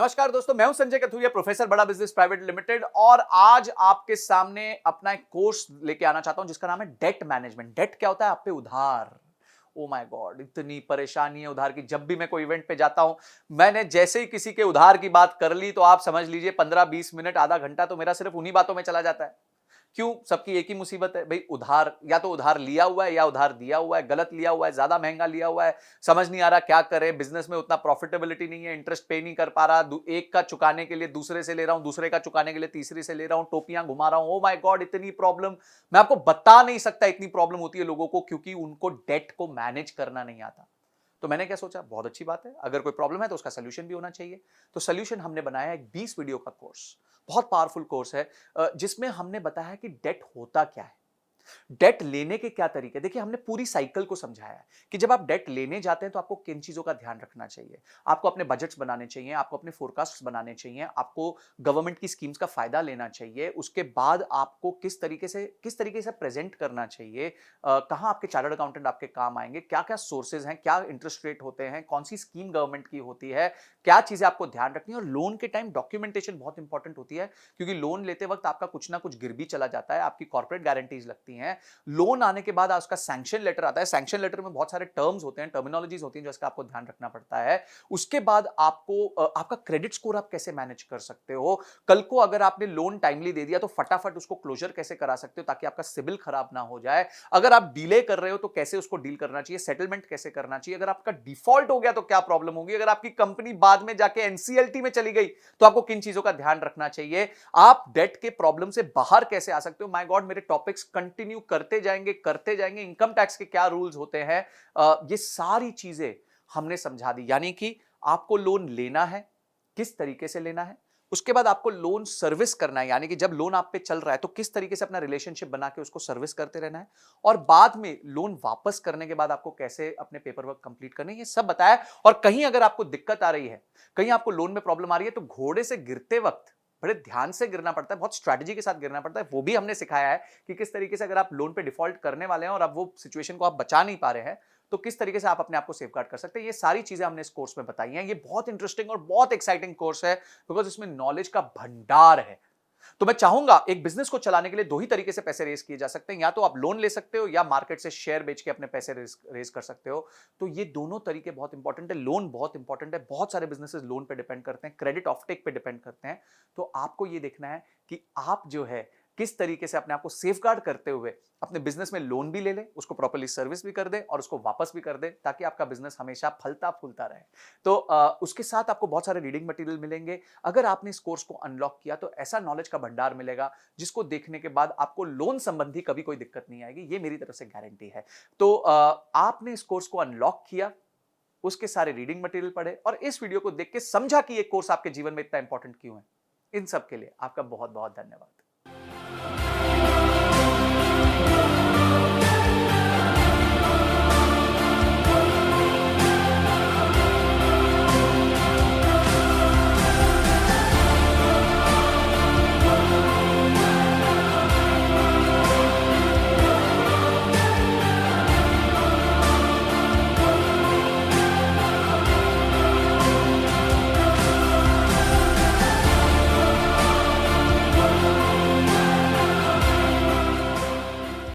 नमस्कार दोस्तों, मैं हूं संजय कथुरिया, प्रोफेसर बड़ा बिजनेस प्राइवेट लिमिटेड। और आज आपके सामने अपना एक कोर्स लेके आना चाहता हूं जिसका नाम है डेट मैनेजमेंट। डेट क्या होता है? आप पे उधार। ओ माय गॉड, इतनी परेशानी है उधार की। जब भी मैं कोई इवेंट पे जाता हूं, मैंने जैसे ही किसी के उधार की बात कर ली तो आप समझ लीजिए 15-20 मिनट, आधा घंटा तो मेरा सिर्फ उन्हीं बातों में चला जाता है। क्यों? सबकी एक ही मुसीबत है भाई, उधार। या तो उधार लिया हुआ है या उधार दिया हुआ है, गलत लिया हुआ है, ज्यादा महंगा लिया हुआ है, समझ नहीं आ रहा क्या करे। बिजनेस में उतना प्रॉफिटेबिलिटी नहीं है, इंटरेस्ट पे नहीं कर पा रहा, एक का चुकाने के लिए दूसरे से ले रहा हूं, दूसरे का चुकाने के लिए तीसरे से ले रहा हूं, टोपियां घुमा रहा हूं। ओ माय गॉड, इतनी प्रॉब्लम मैं आपको बता नहीं सकता। इतनी प्रॉब्लम होती है लोगों को क्योंकि उनको डेट को मैनेज करना नहीं आता। तो मैंने क्या सोचा, बहुत अच्छी बात है, अगर कोई प्रॉब्लम है तो उसका सोल्यूशन भी होना चाहिए। तो सोल्यूशन हमने बनाया है एक 20 वीडियो का कोर्स। बहुत पावरफुल कोर्स है, जिसमें हमने बताया कि डेट होता क्या है, डेट लेने के क्या तरीके। देखिए, हमने पूरी साइकिल को समझाया है कि जब आप डेट लेने जाते हैं तो आपको किन चीजों का ध्यान रखना चाहिए। आपको अपने बजट्स बनाने चाहिए, आपको अपने फोरकास्ट्स बनाने चाहिए, आपको गवर्नमेंट की स्कीम्स का फायदा लेना चाहिए। उसके बाद आपको किस तरीके से प्रेजेंट करना चाहिए, कहां आपके चार्टर्ड अकाउंटेंट आपके काम आएंगे, क्या क्या सोर्सेज हैं, क्या इंटरेस्ट रेट होते हैं, कौन सी स्कीम गवर्नमेंट की होती है, क्या चीजें आपको ध्यान रखनी है। और लोन के टाइम डॉक्यूमेंटेशन बहुत इंपॉर्टेंट होती है, क्योंकि लोन लेते वक्त आपका कुछ ना कुछ गिर भी चला जाता है, आपकी कॉर्पोरेट गारंटीज लगती हैं। लोन आने के बाद उसका सैंक्शन लेटर आता है। सैंक्शन लेटर में बहुत सारे टर्म्स होते हैं, टर्मिनोलॉजीज होती हैं, जिसका आपको ध्यान रखना पड़ता है। उसके बाद आपको आपका क्रेडिट स्कोर आप कैसे मैनेज कर सकते हो। कल को अगर आपने लोन टाइमली दे दिया तो फटाफट उसको क्लोजर कैसे करा सकते हो ताकि आपका सिबिल खराब ना हो जाए। अगर आप डिले कर रहे हो तो कैसे उसको डील करना चाहिए, सेटलमेंट कैसे करना चाहिए। अगर आपका डिफॉल्ट हो गया तो क्या प्रॉब्लम होगी। अगर आपकी कंपनी बाद में जाके एनसीएलटी में चली गई तो आपको किन चीजों का ध्यान रखना चाहिए। आप डेट के प्रॉब्लम से बाहर कैसे आ सकते हो। माय गॉड, मेरे टॉपिक्स कंटिन्यू करते जाएंगे। इनकम टैक्स के क्या रूल्स होते हैं, ये सारी चीजें हमने समझा दी। यानी कि आपको लोन लेना है, किस तरीके से लेना है। उसके बाद आपको लोन सर्विस करना है, यानी कि जब लोन आप पे चल रहा है तो किस तरीके से अपना रिलेशनशिप बना के उसको सर्विस करते रहना है। और बाद में लोन वापस करने के बाद आपको कैसे अपने पेपर वर्क कंप्लीट करने, ये सब बताया। और कहीं अगर आपको दिक्कत आ रही है, कहीं आपको लोन में प्रॉब्लम आ रही है, तो घोड़े से गिरते वक्त बड़े ध्यान से गिरना पड़ता है, बहुत स्ट्रैटेजी के साथ गिरना पड़ता है। वो भी हमने सिखाया है कि किस तरीके से अगर आप लोन पे डिफॉल्ट करने वाले हैं और अब वो सिचुएशन को आप बचा नहीं पा रहे हैं, तो किस तरीके से आप अपने आप को सेफगार्ड कर सकते हैं। ये सारी चीजें हमने इस कोर्स में बताई हैं। ये बहुत इंटरेस्टिंग और बहुत एक्साइटिंग कोर्स है, बिकॉज इसमें नॉलेज का भंडार है। तो मैं चाहूंगा, एक बिजनेस को चलाने के लिए दो ही तरीके से पैसे रेज किए जा सकते हैं, या तो आप लोन ले सकते हो या मार्केट से शेयर बेच के अपने पैसे रेज कर सकते हो। तो ये दोनों तरीके बहुत इंपॉर्टेंट है। लोन बहुत इंपॉर्टेंट है, बहुत सारे बिजनेसेस लोन पे डिपेंड करते हैं, क्रेडिट ऑफटेक पे डिपेंड करते हैं। तो आपको ये देखना है कि आप जो है किस तरीके से अपने आप को सेफगार्ड करते हुए अपने बिजनेस में लोन भी ले ले, उसको प्रॉपर्ली सर्विस भी कर दे और उसको वापस भी कर दे, ताकि आपका बिजनेस हमेशा फलता फूलता रहे। तो उसके साथ आपको बहुत सारे रीडिंग मटेरियल मिलेंगे। अगर आपने इस कोर्स को अनलॉक किया तो ऐसा नॉलेज का भंडार मिलेगा जिसको देखने के बाद आपको लोन संबंधी कभी कोई दिक्कत नहीं आएगी, ये मेरी तरफ से गारंटी है। तो आपने इस कोर्स को अनलॉक किया, उसके सारे रीडिंग मटेरियल पढ़े और इस वीडियो को देख के समझा कि ये कोर्स आपके जीवन में इतना इंपॉर्टेंट क्यों है। इन सब के लिए आपका बहुत बहुत धन्यवाद।